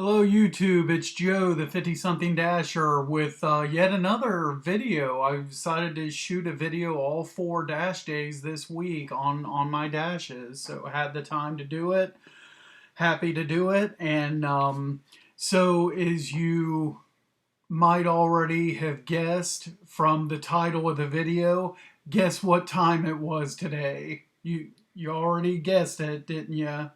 Hello YouTube, it's Joe, the 50-something Dasher, with yet another video. I've decided to shoot a video all 4 dash days this week on my dashes, so I had the time to do it. Happy to do it, and so as you might already have guessed from the title of the video, guess what time it was today? You already guessed it, didn't you?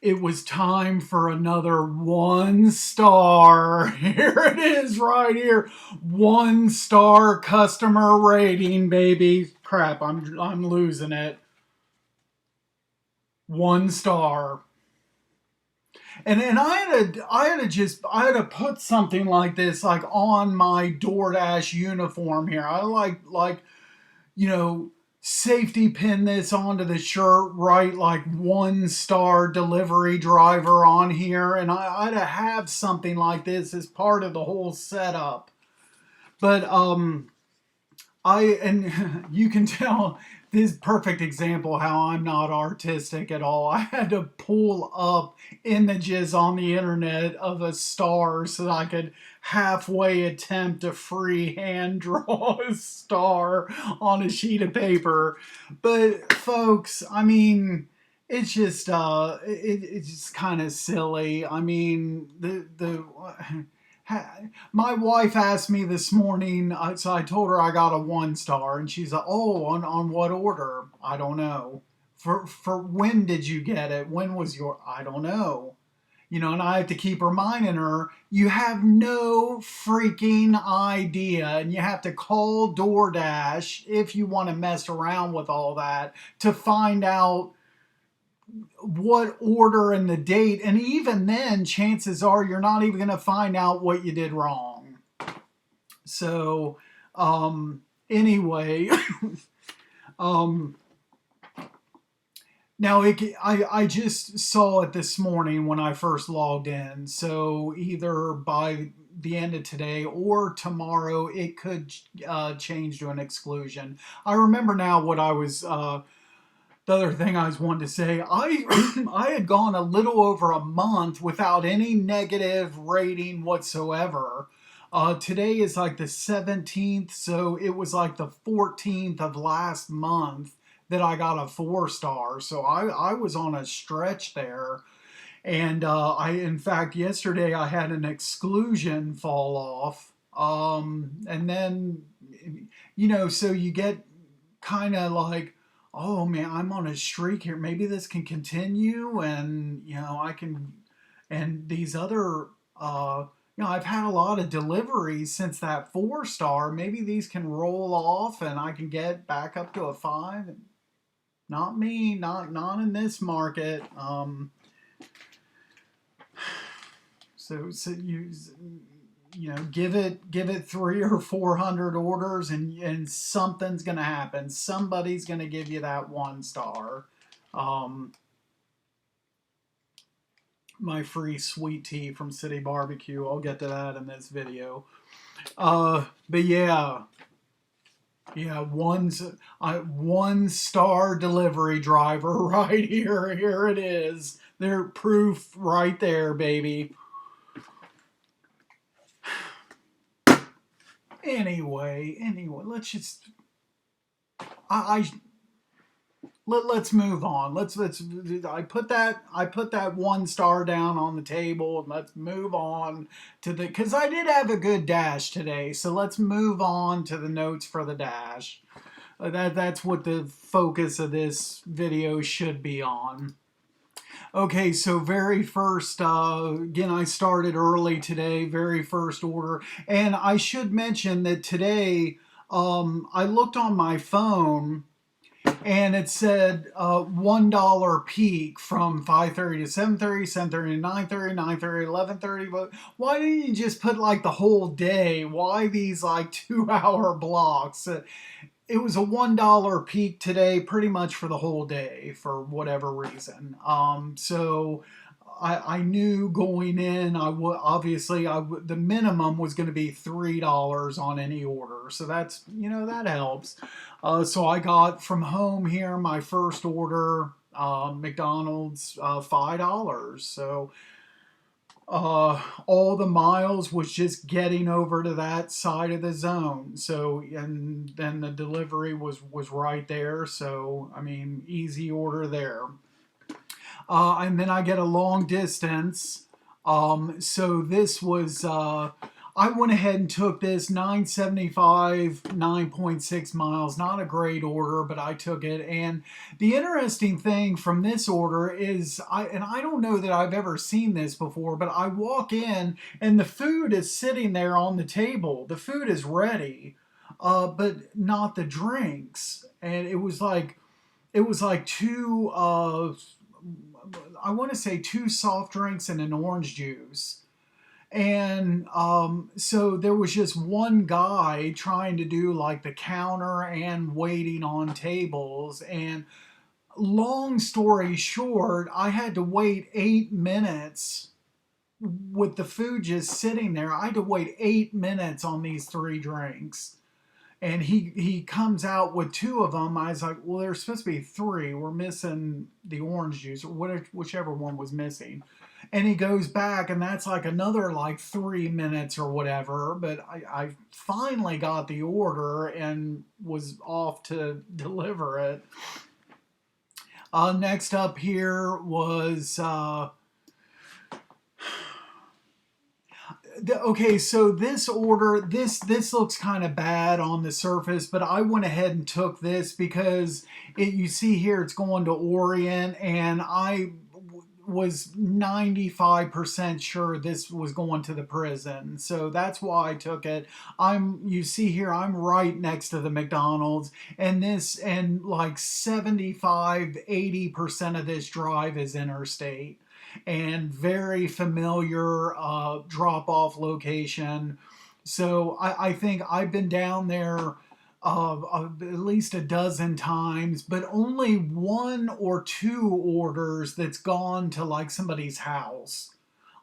It was time for another 1 star. Here it is right here. 1 star customer rating, baby. Crap, I'm losing it. 1 star. And I had to put something like this like on my DoorDash uniform here. I like you know, safety pin this onto the shirt, right? Like 1 star delivery driver on here. And I'd have something like this as part of the whole setup. But and you can tell this perfect example how I'm not artistic at all. I had to pull up images on the internet of a star so that I could halfway attempt to freehand draw a star on a sheet of paper. But folks, I mean, it's just it's just kind of silly. I mean, the my wife asked me this morning, so I told her I got a 1 star, and she's like, "Oh, on what order? I don't know. For when did you get it? When was your? I don't know." And I have to keep reminding her, you have no freaking idea, and you have to call DoorDash if you want to mess around with all that to find out what order and the date, and even then chances are you're not even going to find out what you did wrong. So anyway, now I just saw it this morning when I first logged in, so either by the end of today or tomorrow it could change to an exclusion. I remember now what I was the other thing I was wanting to say, I had gone a little over a month without any negative rating whatsoever. Today is like the 17th, so it was like the 14th of last month that I got a 4 star. So I was on a stretch there. And in fact, yesterday I had an exclusion fall off. And then, so you get kind of like, oh man, I'm on a streak here. Maybe this can continue, and I can. And these other, I've had a lot of deliveries since that 4 star. Maybe these can roll off, and I can get back up to a 5. Not me, not in this market. So give it 300 or 400 orders, and something's gonna happen. Somebody's gonna give you that 1 star. My free sweet tea from City Barbecue. I'll get to that in this video. But yeah, 1 star delivery driver right here. Here it is. Their proof right there, baby. Anyway, let's just let's move on. Let's I put that 1 star down on the table, and let's move on to because I did have a good dash today. So let's move on to the notes for the dash. That's what the focus of this video should be on. Okay, so very first, again, I started early today, very first order. And I should mention that today, I looked on my phone and it said $1 peak from 5:30 to 7:30, 7:30 to 9:30, 9:30 to 11:30. But why didn't you just put like the whole day? Why these like 2 hour blocks? It was a $1 peak today, pretty much for the whole day for whatever reason. So I knew going in, the minimum was going to be $3 on any order. So that's, that helps. So I got from home here my first order McDonald's $5. So all the miles was just getting over to that side of the zone. So and then the delivery was right there. So I mean, easy order there. And then I get a long distance. So this was, I went ahead and took this 975, 9.6 miles. Not a great order, but I took it. And the interesting thing from this order is, and I don't know that I've ever seen this before, but I walk in and the food is sitting there on the table. The food is ready, but not the drinks. And it was like two I want to say two soft drinks and an orange juice. And so there was just one guy trying to do like the counter and waiting on tables. And long story short, I had to wait 8 minutes with the food just sitting there. I had to wait 8 minutes on these three drinks. And he comes out with two of them. I was like, well, there's supposed to be three. We're missing the orange juice or whichever one was missing. And he goes back, and that's like another like 3 minutes or whatever. But I finally got the order and was off to deliver it. Next up here was okay, so this order, this looks kind of bad on the surface, but I went ahead and took this because you see here it's going to Orient, and I was 95% sure this was going to the prison. So that's why I took it. You see here, I'm right next to the McDonald's, and like 75-80% of this drive is interstate and very familiar drop off location. So I think I've been down there at least a dozen times, but only one or two orders that's gone to like somebody's house.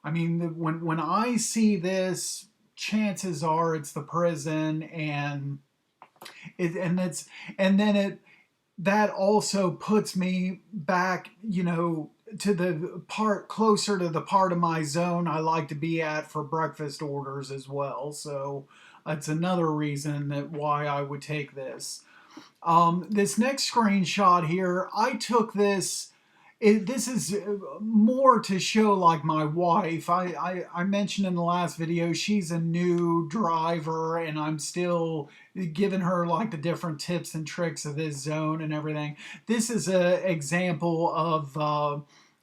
I mean, when I see this, chances are it's the prison, and it and it's and then it that also puts me back, to the part closer to the part of my zone I like to be at for breakfast orders as well. So that's another reason that why I would take this. This next screenshot here, I took this. This is more to show like my wife. I mentioned in the last video she's a new driver, and I'm still giving her like the different tips and tricks of this zone and everything. This is an example of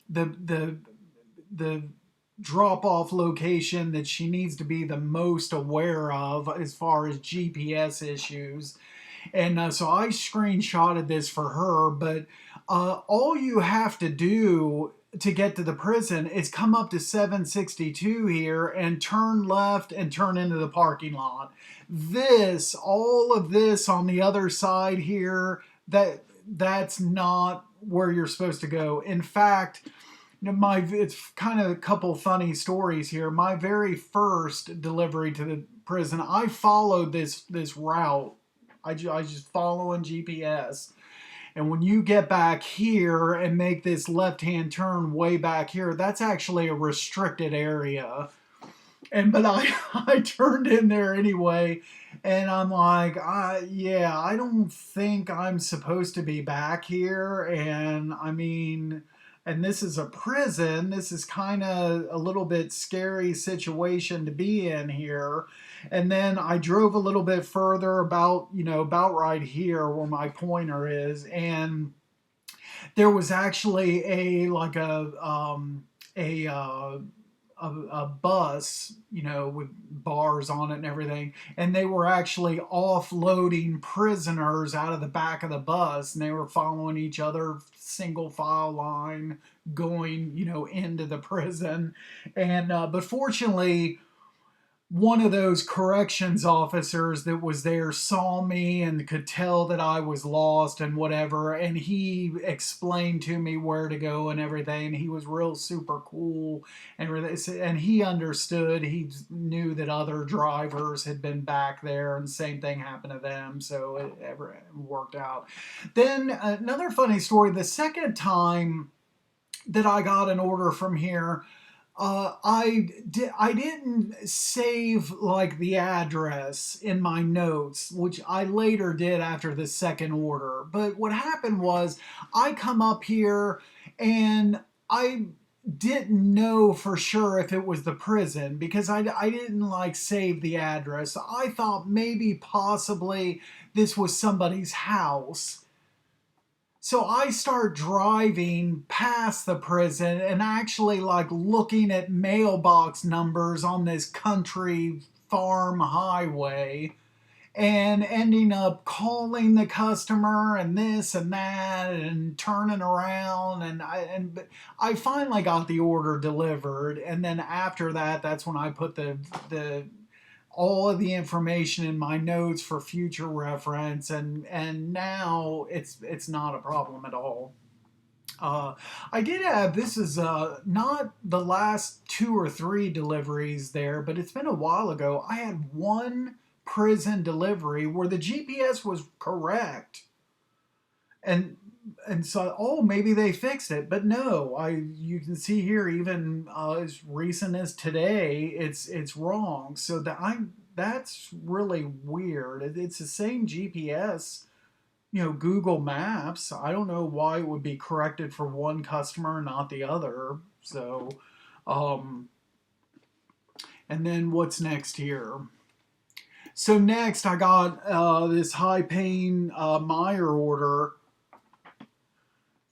the drop off location that she needs to be the most aware of as far as GPS issues. And so I screenshotted this for her, but all you have to do to get to the prison is come up to 762 here and turn left and turn into the parking lot. All of this on the other side here, that's not where you're supposed to go. In fact, it's kind of a couple funny stories here. My very first delivery to the prison, I followed this route. I just following GPS. And when you get back here and make this left-hand turn way back here, that's actually a restricted area. But I turned in there anyway, and I'm like, yeah, I don't think I'm supposed to be back here. And I mean, and this is a prison. This is kind of a little bit scary situation to be in here. And then I drove a little bit further about right here where my pointer is, and there was actually a bus, with bars on it and everything, and they were actually offloading prisoners out of the back of the bus, and they were following each other single file line going, into the prison. And but fortunately, one of those corrections officers that was there saw me and could tell that I was lost and whatever, and he explained to me where to go and everything. And he was real super cool and he understood. He knew that other drivers had been back there, and the same thing happened to them, so it worked out. Then another funny story: the second time that I got an order from here, I didn't save like the address in my notes, which I later did after the second order. But what happened was I come up here and I didn't know for sure if it was the prison because I didn't like save the address. I thought maybe possibly this was somebody's house. So I start driving past the prison and actually like looking at mailbox numbers on this country farm highway and ending up calling the customer and this and that and turning around, I finally got the order delivered, and then after that that's when I put the all of the information in my notes for future reference, and now it's not a problem at all. uh, I did have, this is not the last two or three deliveries there, but it's been a while ago. I had one prison delivery where the GPS was correct, and so, oh, maybe they fixed it, but no. I You can see here, even as recent as today, it's wrong. So that's really weird. It's the same GPS, Google Maps. I don't know why it would be corrected for one customer, not the other. So, um, and then what's next here? So next, I got this high paying Meyer order.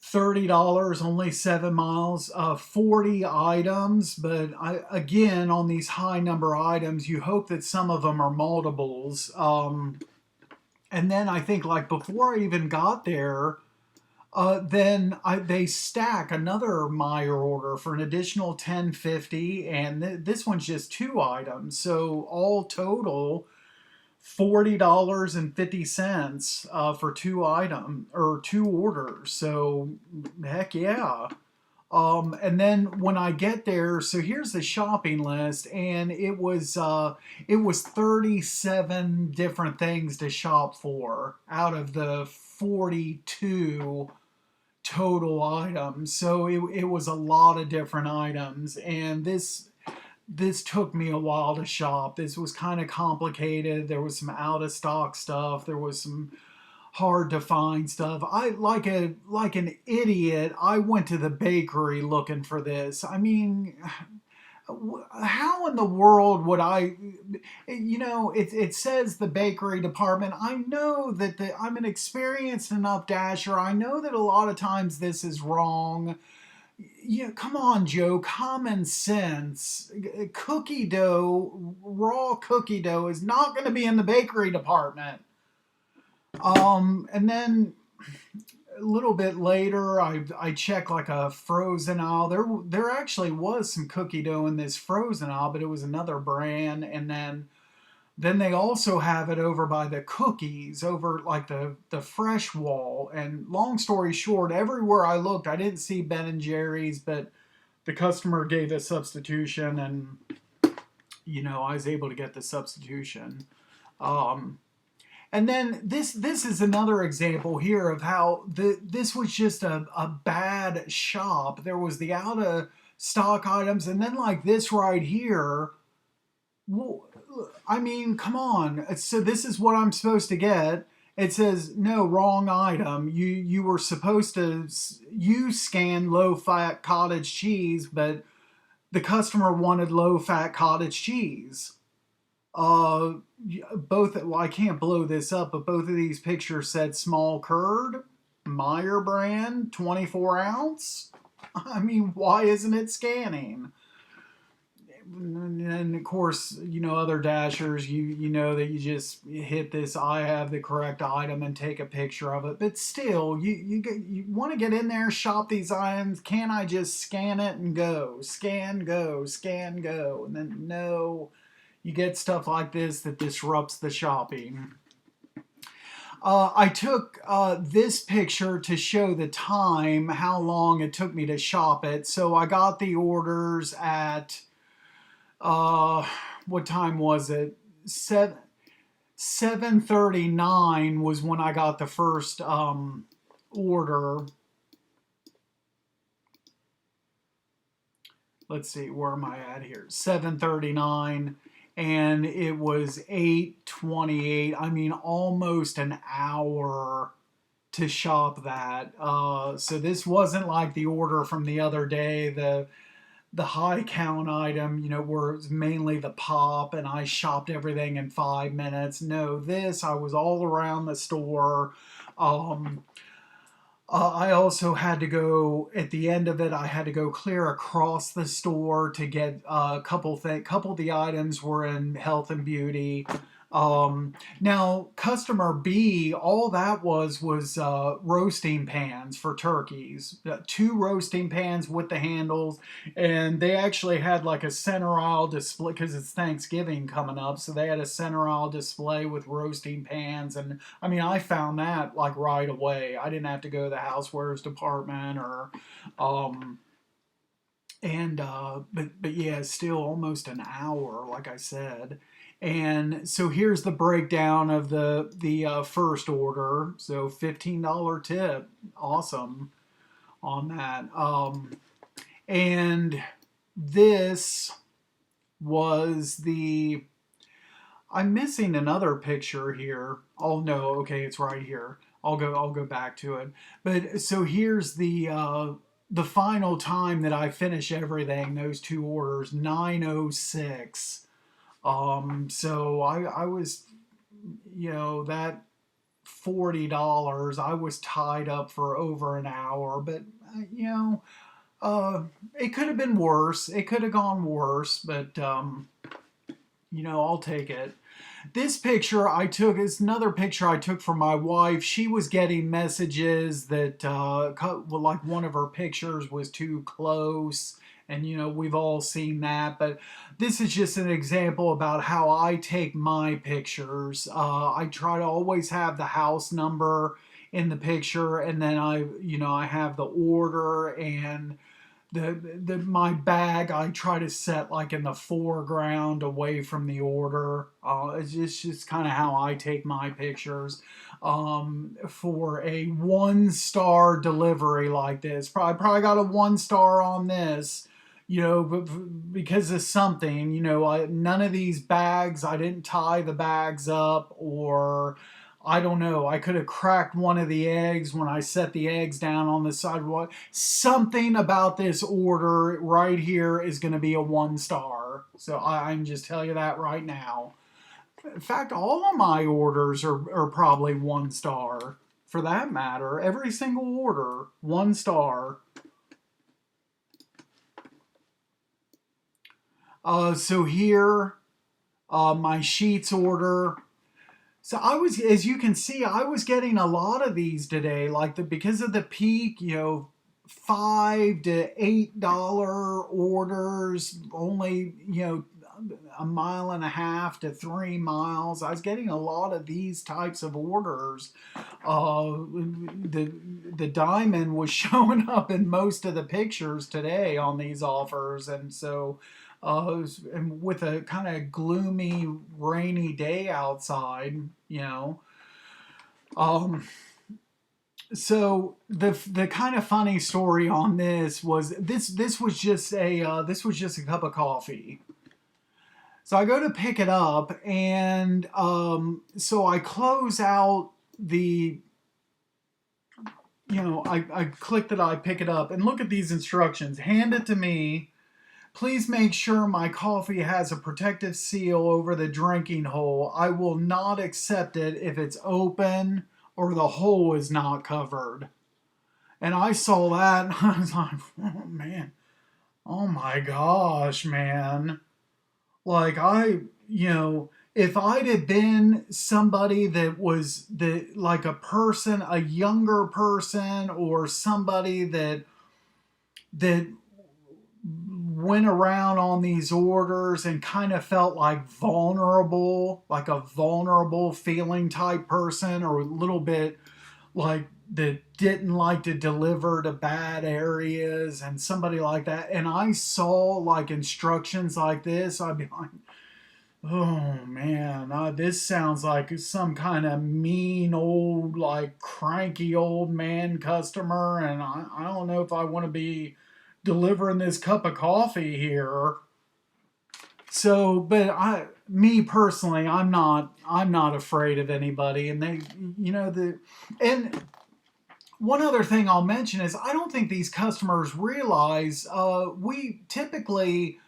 $30, only 7 miles, 40 items. But again, on these high number items, you hope that some of them are multiples. And then I think, like, before I even got there, they stack another Meyer order for an additional 10.50, and this one's just two items. So all total, $40.50 for two orders. So heck yeah. And then when I get there, so here's the shopping list, and it was 37 different things to shop for out of the 42 total items. So it was a lot of different items, and this took me a while to shop. This was kind of complicated. There was some out of stock stuff. There was some hard to find stuff. I like an idiot. I went to the bakery looking for this. I mean, how in the world would I? It says the bakery department. I know that I'm an experienced enough dasher. I know that a lot of times this is wrong. Yeah, come on, Joe. Common sense. Cookie dough, raw cookie dough, is not going to be in the bakery department. And then a little bit later, I checked like a frozen aisle. There actually was some cookie dough in this frozen aisle, but it was another brand. And then they also have it over by the cookies, over like the fresh wall. And long story short, everywhere I looked, I didn't see Ben and Jerry's, but the customer gave a substitution, and I was able to get the substitution. Um, and then this is another example here of how this was just a bad shop. There was the out of stock items, and then like this right here. Well, I mean, come on. So this is what I'm supposed to get. It says no, wrong item. You were supposed to you scan low fat cottage cheese, but the customer wanted low fat cottage cheese. Uh, both. Well, I can't blow this up, but both of these pictures said small curd, Meyer brand, 24 ounce. I mean, why isn't it scanning? And of course, other dashers, you know that you just hit this I have the correct item and take a picture of it. But still, you want to get in there, shop these items. Can I just scan it and go? Scan, go, scan, go. And then no, you get stuff like this that disrupts the shopping. I took this picture to show the time, how long it took me to shop it. So I got the orders at, uh, what time was it? 7:39 was when I got the first order. Let's see, where am I at here? 7:39, and it was 8:28. I mean, almost an hour to shop that. So this wasn't like the order from the other day, the high count item, where it's mainly the pop and I shopped everything in 5 minutes. No, this, I was all around the store. Um, I also had to go at the end of it. I had to go clear across the store to get a couple things. Couple of the items were in health and beauty. Now, customer B, all that was roasting pans for turkeys. Two roasting pans with the handles, and they actually had like a center aisle display because it's Thanksgiving coming up. So they had a center aisle display with roasting pans, and I mean, I found that like right away. I didn't have to go to the housewares department or, um, and but yeah, still almost an hour, like I said. And so here's the breakdown of the first order. So $15 tip, awesome on that. And this was the. I'm missing another picture here. Oh no, okay, it's right here. I'll go back to it. But so here's the final time that I finish everything. Those two orders, 9:06. So I was, that $40. I was tied up for over an hour, but uh, it could have been worse. It could have gone worse, but I'll take it. This picture I took is another picture I took from my wife. She was getting messages that, well, like one of her pictures was too close. And, we've all seen that. But this is just an example about how I take my pictures. I try to always have the house number in the picture. And then I have the order and my bag I try to set like in the foreground away from the order. It's just kind of how I take my pictures. For a 1-star delivery like this, probably got a 1 star on this. Because of something, none of these bags, I didn't tie the bags up, or I don't know. I could have cracked one of the eggs when I set the eggs down on the sidewalk. Something about this order right here is going to be a 1 star. So I can just tell you that right now. In fact, all of my orders are probably 1 star. For that matter, every single order, 1 star. So here, my sheets order. So as you can see, I was getting a lot of these today, because of the peak, $5 to $8 orders, only, a mile and a half to 3 miles. I was getting a lot of these types of orders. The diamond was showing up in most of the pictures today on these offers, and so. And with a kind of gloomy, rainy day outside, Um, so the kind of funny story on this was this was just a cup of coffee. So I go to pick it up, and so I close out the. I click that I pick it up and look at these instructions. Hand it to me. Please make sure my coffee has a protective seal over the drinking hole. I will not accept it if it's open or the hole is not covered. And I saw that and I was like, oh man, oh my gosh, man. Like if I'd have been somebody like a person, a younger person, or somebody that went around on these orders and kind of felt like vulnerable, like a vulnerable feeling type person, or a little bit like that didn't like to deliver to bad areas and somebody like that, and I saw like instructions like this, I'd be like, oh man, this sounds like some kind of mean old, like cranky old man customer, and I don't know if I want to be delivering this cup of coffee here. So, but me personally, I'm not afraid of anybody, and they, and one other thing I'll mention is I don't think these customers realize we typically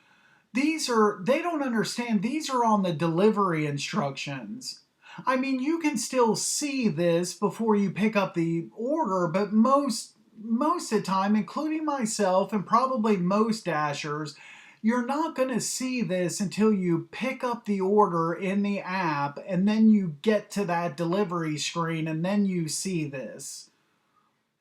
they don't understand these are on the delivery instructions. I mean, you can still see this before you pick up the order, but most of the time, including myself and probably most dashers, you're not going to see this until you pick up the order in the app and then you get to that delivery screen and then you see this.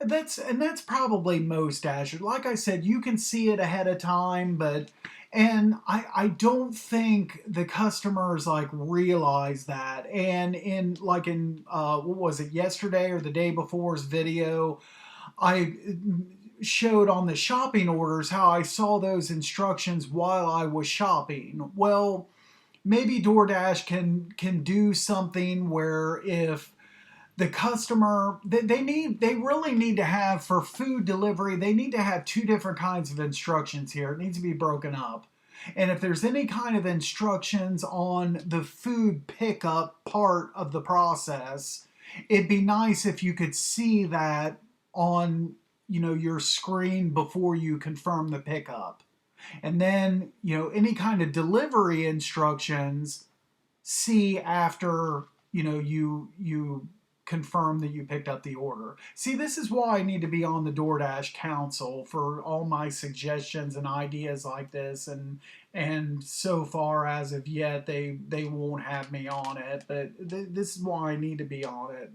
That's probably most dashers. Like I said, you can see it ahead of time, but and I don't think the customers like realize that. And in what was it, yesterday or the day before's video, I showed on the shopping orders how I saw those instructions while I was shopping. Well, maybe DoorDash can do something where if the customer they really need to have, for food delivery, they need to have two different kinds of instructions here. It needs to be broken up. And if there's any kind of instructions on the food pickup part of the process, it'd be nice if you could see that on your screen before you confirm the pickup. And then any kind of delivery instructions, see after you confirm that you picked up the order. See, this is why I need to be on the DoorDash Council for all my suggestions and ideas like this, and so far as of yet they won't have me on it, but this is why I need to be on it.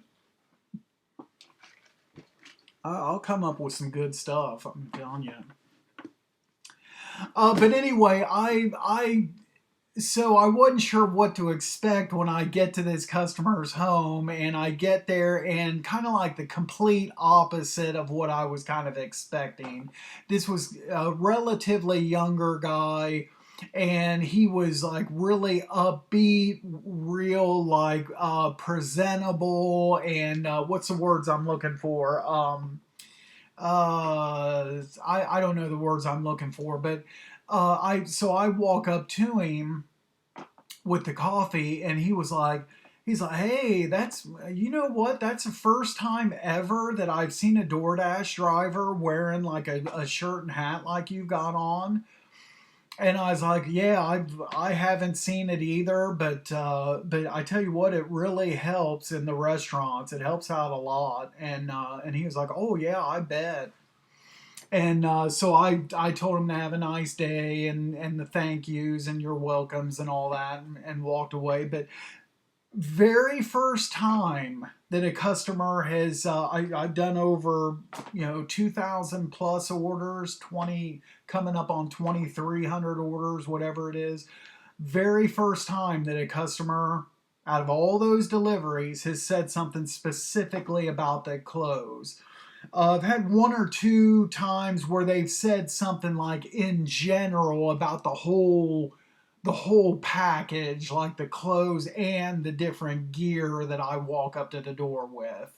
I'll come up with some good stuff, I'm telling you. But anyway, so I wasn't sure what to expect when I get to this customer's home, and I get there and kind of like the complete opposite of what I was kind of expecting. This was a relatively younger guy, and he was like really upbeat, real like presentable, and what's the words I'm looking for? I don't know the words I'm looking for, but I walk up to him with the coffee, and he's like, hey, that's, you know what? That's the first time ever that I've seen a DoorDash driver wearing like a shirt and hat like you got on. And I was like, yeah, I haven't seen it either, but I tell you what, it really helps in the restaurants. It helps out a lot. And he was like, oh yeah, I bet. And so I told him to have a nice day, and the thank yous and your welcomes and all that, and walked away. But very first time that a customer has, I've done over 2,000 plus orders, 20 coming up on 2,300 orders, whatever it is. Very first time that a customer out of all those deliveries has said something specifically about the clothes. I've had one or two times where they've said something like in general about the whole package, like the clothes and the different gear that I walk up to the door with.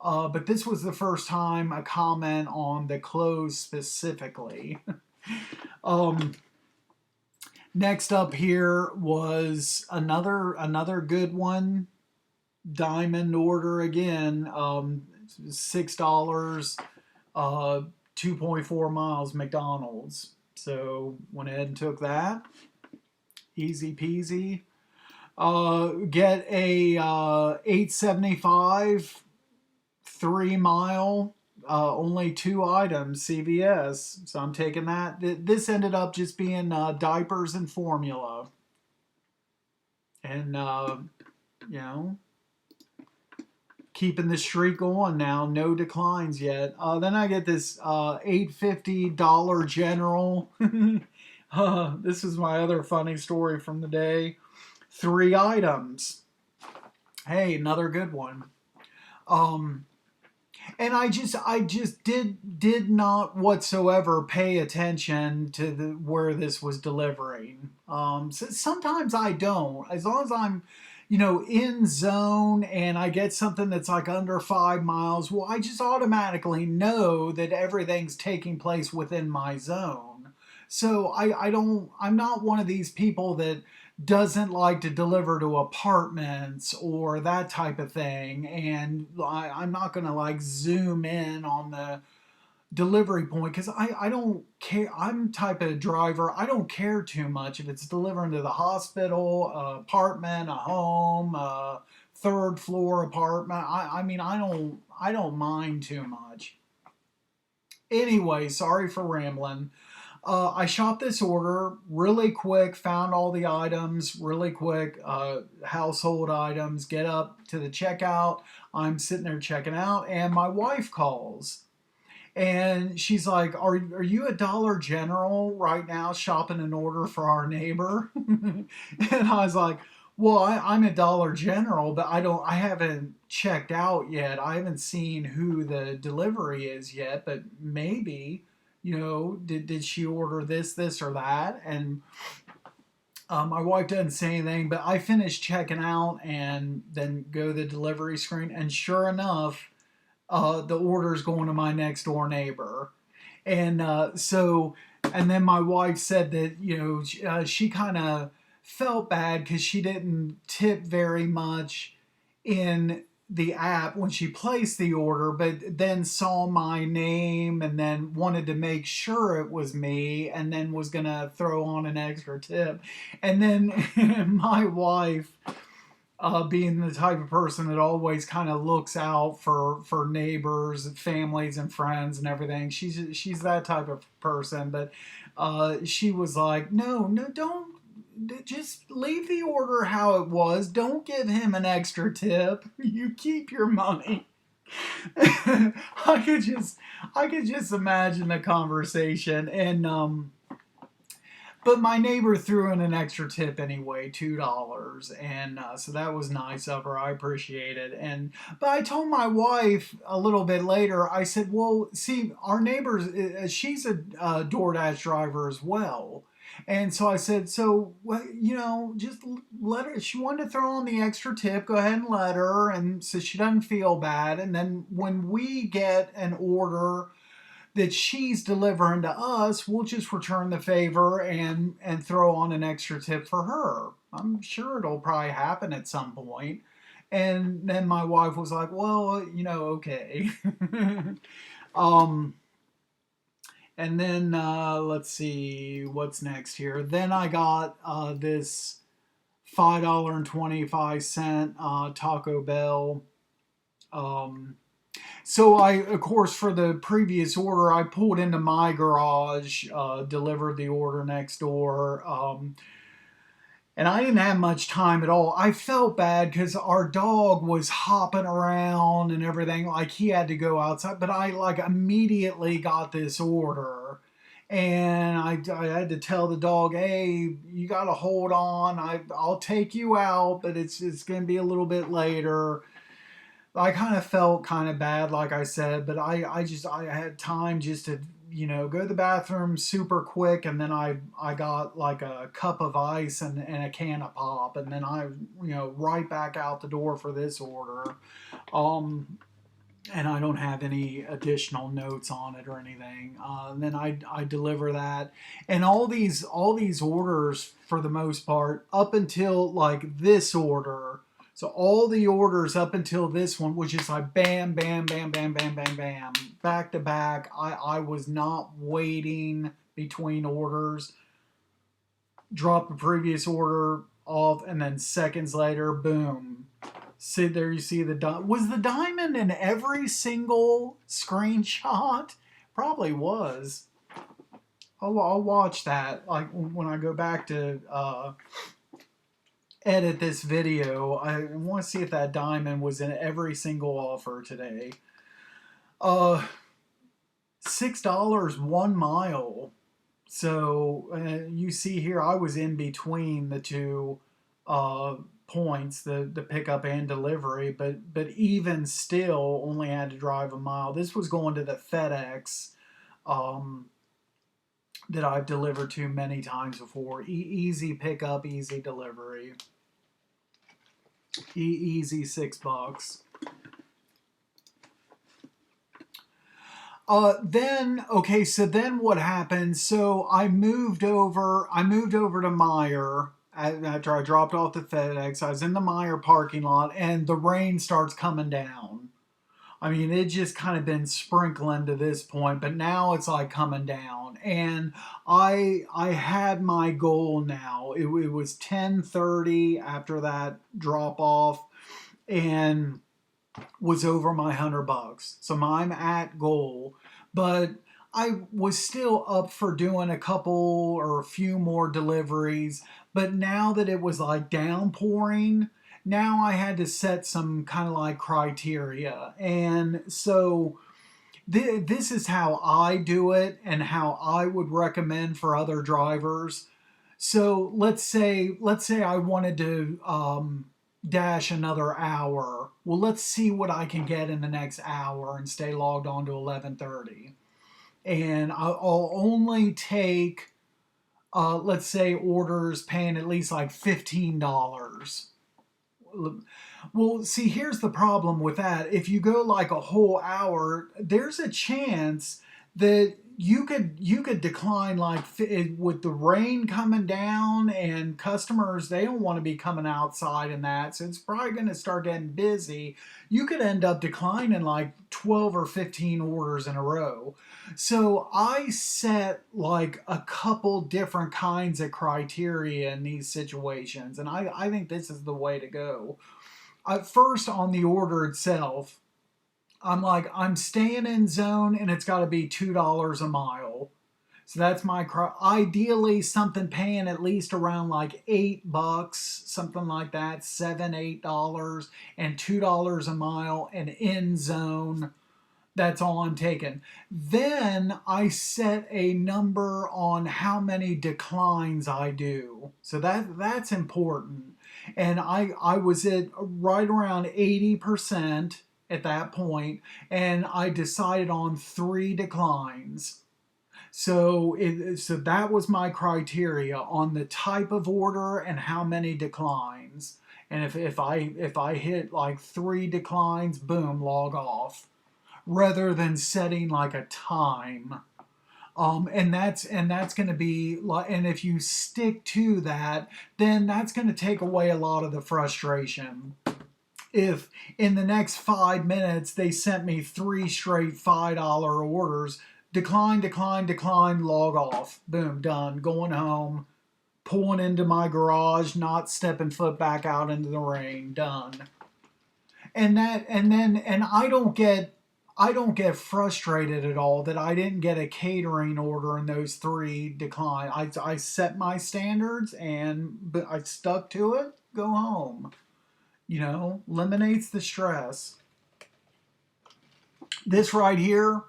But this was the first time a comment on the clothes specifically. um, Next up here was another good one. Diamond order again. $6, 2.4 miles McDonald's. So went ahead and took that. Easy peasy. Get a 875 3 mile, only 2 items, CVS. So I'm taking that. This ended up just being diapers and formula. And you know, keeping the streak going now. No declines yet. Then I get this $8.50 Dollar General This is my other funny story from the day. 3 items. Hey, another good one. Um, and I just did not whatsoever pay attention to where this was delivering. So sometimes I don't, as long as I'm, in zone and I get something that's like under 5 miles. Well, I just automatically know that everything's taking place within my zone. So I don't, I'm not one of these people that doesn't like to deliver to apartments or that type of thing. And I'm not going to like zoom in on the delivery point because I don't care. I'm type of driver. I don't care too much if it's delivering to the hospital, apartment, a home, a third floor apartment. I mean, I don't mind too much. Anyway, sorry for rambling. I shot this order really quick, found all the items really quick, household items, get up to the checkout. I'm sitting there checking out, and my wife calls. And she's like, are you at Dollar General right now shopping an order for our neighbor? And I was like, well, I'm at Dollar General, but I haven't checked out yet. I haven't seen who the delivery is yet, but maybe, did she order this or that? And my wife doesn't say anything, but I finish checking out and then go to the delivery screen, and sure enough, the order's going to my next door neighbor. And and then my wife said that, she kind of felt bad because she didn't tip very much in the app when she placed the order, but then saw my name and then wanted to make sure it was me and then was going to throw on an extra tip. And then my wife, being the type of person that always kind of looks out for neighbors, families, and friends and everything. She's that type of person, but she was like, no, no, don't. Just leave the order how it was. Don't give him an extra tip. You keep your money. I could just imagine the conversation, and but my neighbor threw in an extra tip anyway, $2, and so that was nice of her. I appreciate it. And but I told my wife a little bit later. I said, "Well, see, our neighbors. She's a DoorDash driver as well." And so I said, so, well, just let her. She wanted to throw on the extra tip. Go ahead and let her, and so she doesn't feel bad. And then when we get an order that she's delivering to us, we'll just return the favor and throw on an extra tip for her. I'm sure it'll probably happen at some point. And then my wife was like, well, okay. um, and then let's see what's next here. Then I got this $5.25 Taco Bell. So of course, for the previous order, I pulled into my garage, delivered the order next door, and I didn't have much time at all. I felt bad because our dog was hopping around and everything, like he had to go outside. But I like immediately got this order, and I had to tell the dog, "Hey, you got to hold on. I'll take you out, but it's going to be a little bit later." I kind of felt kind of bad, like I said, but I had time just to go to the bathroom super quick, and then I got like a cup of ice and a can of pop, and then I right back out the door for this order. Um, and I don't have any additional notes on it or anything. And then I deliver that, and all these orders for the most part up until like this order. So all the orders up until this one, which is like bam, bam, bam, bam, bam, bam, bam, back to back. I was not waiting between orders. Drop the previous order off, and then seconds later, boom. See there, you see was the diamond in every single screenshot? Probably was. I'll watch that like when I go back to edit this video. I want to see if that diamond was in every single offer today. $6 1 mile. So you see here, I was in between the two uh, points, the pickup and delivery, but even still, only had to drive a mile. This was going to the FedEx um, that I've delivered to many times before. Easy pickup, easy delivery, easy $6. Then okay, so then what happened? So I moved over. I moved over to Meyer after I dropped off the FedEx. I was in the Meyer parking lot, and the rain starts coming down. I mean, it just kind of been sprinkling to this point, but now it's like coming down. And I had my goal now. It was 10:30 after that drop off, and was over my $100. So I'm at goal, but I was still up for doing a couple or a few more deliveries. But now that it was like downpouring, now I had to set some kind of like criteria. And so this is how I do it and how I would recommend for other drivers. So let's say I wanted to dash another hour. Well, let's see what I can get in the next hour and stay logged on to 11:30. And I'll only take let's say orders paying at least like $15. Well, see, here's the problem with that. If you go like a whole hour, there's a chance that you could decline like with the rain coming down and customers they don't want to be coming outside and that, so it's probably going to start getting busy. You could end up declining like 12 or 15 orders in a row. So I set like a couple different kinds of criteria in these situations, and I think this is the way to go. First, on the order itself, I'm like, I'm staying in zone and it's got to be $2 a mile. So that's my ideally something paying at least around like $8, something like that, $7, $8, and $2 a mile, and in zone. That's all I'm taking. Then I set a number on how many declines I do. So that's important. And I was at right around 80% at that point, and I decided on 3 declines. So that was my criteria on the type of order and how many declines. And if I hit like 3 declines, boom, log off, rather than setting like a time. And that's going to be like, and if you stick to that, then that's going to take away a lot of the frustration. If in the next 5 minutes they sent me 3 straight $5 orders, decline, decline, decline, log off, boom, done, going home, pulling into my garage, not stepping foot back out into the rain, done. And I don't get frustrated at all that I didn't get a catering order in those 3 decline. I set my standards and but I stuck to it. Go home. Eliminates the stress. This right here,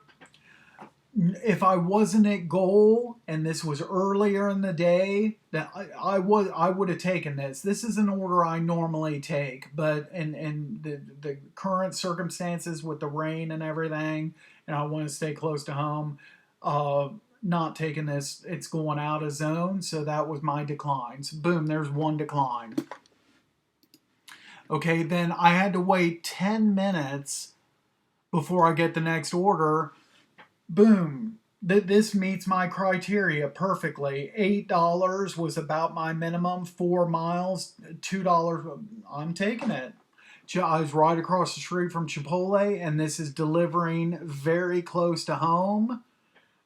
if I wasn't at goal and this was earlier in the day, that I would have taken this. This is an order I normally take, but in the current circumstances with the rain and everything, and I want to stay close to home, uh, not taking this. It's going out of zone, so that was my declines. Boom, there's 1 decline. Okay, then I had to wait 10 minutes before I get the next order. Boom. This meets my criteria perfectly. $8 was about my minimum. 4 miles, $2. I'm taking it. I was right across the street from Chipotle, and this is delivering very close to home.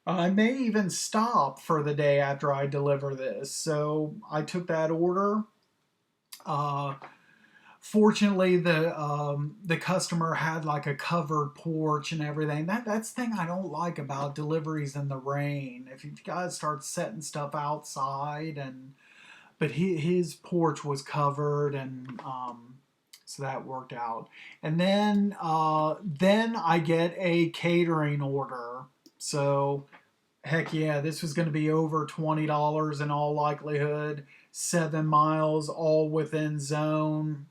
I may even stop for the day after I deliver this. So I took that order. Uh, Fortunately, the customer had like a covered porch and everything. That's the thing I don't like about deliveries in the rain. If you've got to start setting stuff outside, but his porch was covered, and so that worked out. And then I get a catering order. So Heck yeah, this was going to be over $20 in all likelihood. 7 miles, all within zone.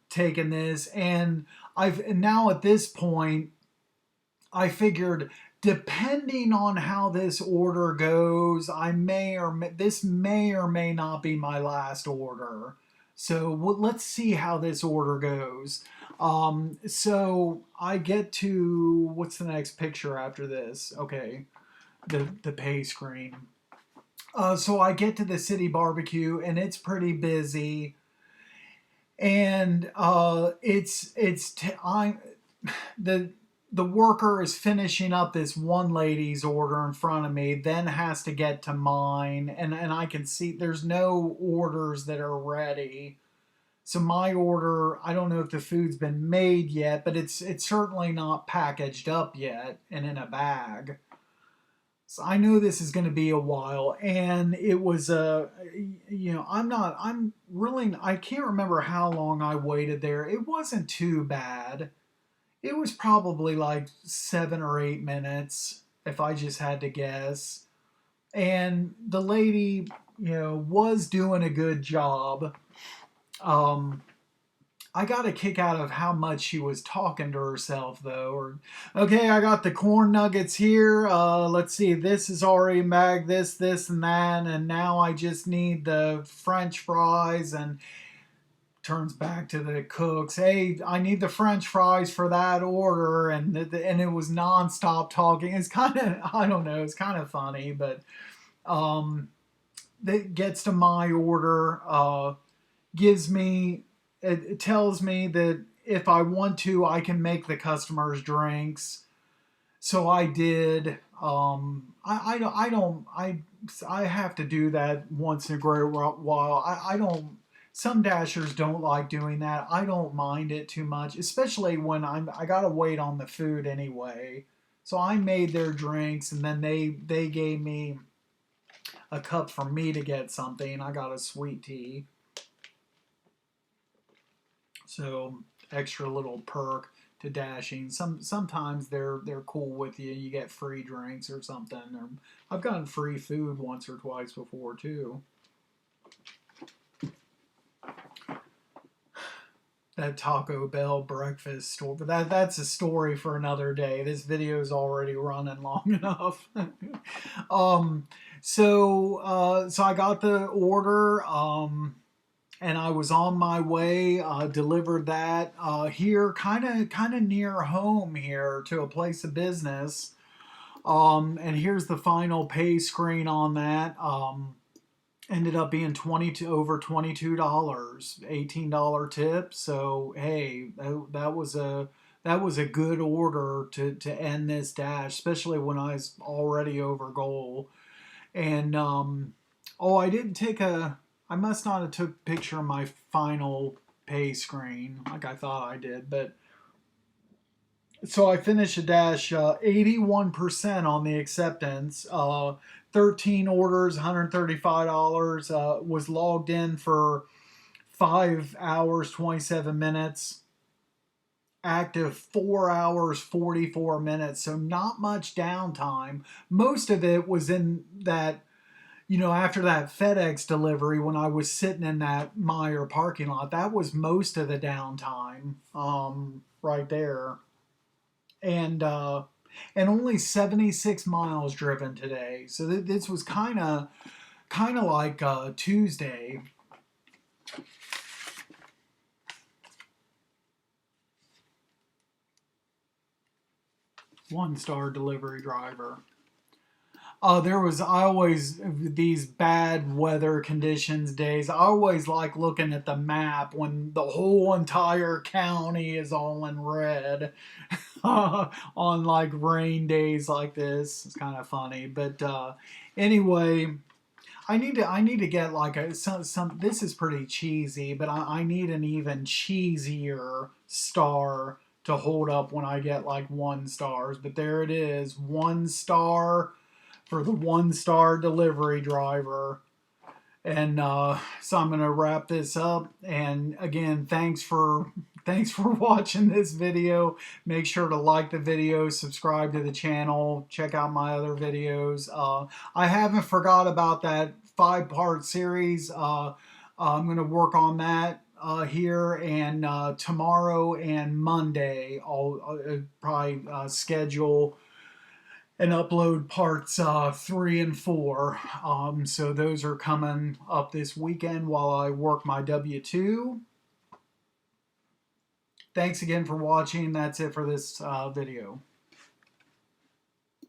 Taking this, and I've now at this point, I figured depending on how this order goes, this may or may not be my last order. So let's see how this order goes. So I get to what's the next picture after this? Okay, the pay screen. So I get to the city barbecue and it's pretty busy, and I the the worker is finishing up this one lady's order in front of me, then has to get to mine, and I can see there's no orders that are ready. So my order, I don't know if the food's been made yet, but it's certainly not packaged up yet and in a bag. So I know this is going to be a while, and it was I'm really, I can't remember how long I waited there. It wasn't too bad. It was probably like 7 or 8 minutes if I just had to guess. And the lady, was doing a good job. Um, I got a kick out of how much she was talking to herself, though. Or, okay, I got the corn nuggets here. Let's see, this is already bagged, this, and that. And now I just need the French fries, and turns back to the cooks. Hey, I need the French fries for that order, and it was nonstop talking. It's kind of, I don't know, it's kind of funny, but um, that gets to my order. Gives me, it tells me that if I want to, I can make the customers drinks. So I did. I have to do that once in a great while. I don't. Some dashers don't like doing that. I don't mind it too much, especially when I gotta wait on the food anyway. So I made their drinks, and then they gave me a cup for me to get something. I got a sweet tea. So extra little perk to dashing. Sometimes they're cool with you. You get free drinks or something. Or I've gotten free food once or twice before too. That Taco Bell breakfast store, but that's a story for another day. This video is already running long enough. um, so I got the order. And I was on my way. Delivered that here, kind of near home here to a place of business. And here's the final pay screen on that. Ended up being over $22, $18 tip. So hey, that was a good order to end this dash, especially when I was already over goal. And oh, I didn't take a. I must not have took a picture of my final pay screen like I thought I did, but so I finished a dash 81% on the acceptance. 13 orders, $135. Was logged in for 5 hours, 27 minutes. Active 4 hours, 44 minutes. So not much downtime. Most of it was in that, after that FedEx delivery when I was sitting in that Meijer parking lot. That was most of the downtime right there. And only 76 miles driven today. So this was kind of like Tuesday. One-star delivery driver. I always, these bad weather conditions days, I always like looking at the map when the whole entire county is all in red. On like rain days like this. It's kind of funny, but anyway, I need to get like some. This is pretty cheesy, but I need an even cheesier star to hold up when I get like 1 stars. But there it is, 1 star for the 1 star delivery driver. And so I'm going to wrap this up. And again, thanks for watching this video. Make sure to like the video, subscribe to the channel, check out my other videos. I haven't forgot about that 5-part series. I'm going to work on that here, and tomorrow and Monday I'll probably schedule and upload parts 3 and 4. So those are coming up this weekend while I work my W-2. Thanks again for watching. That's it for this video.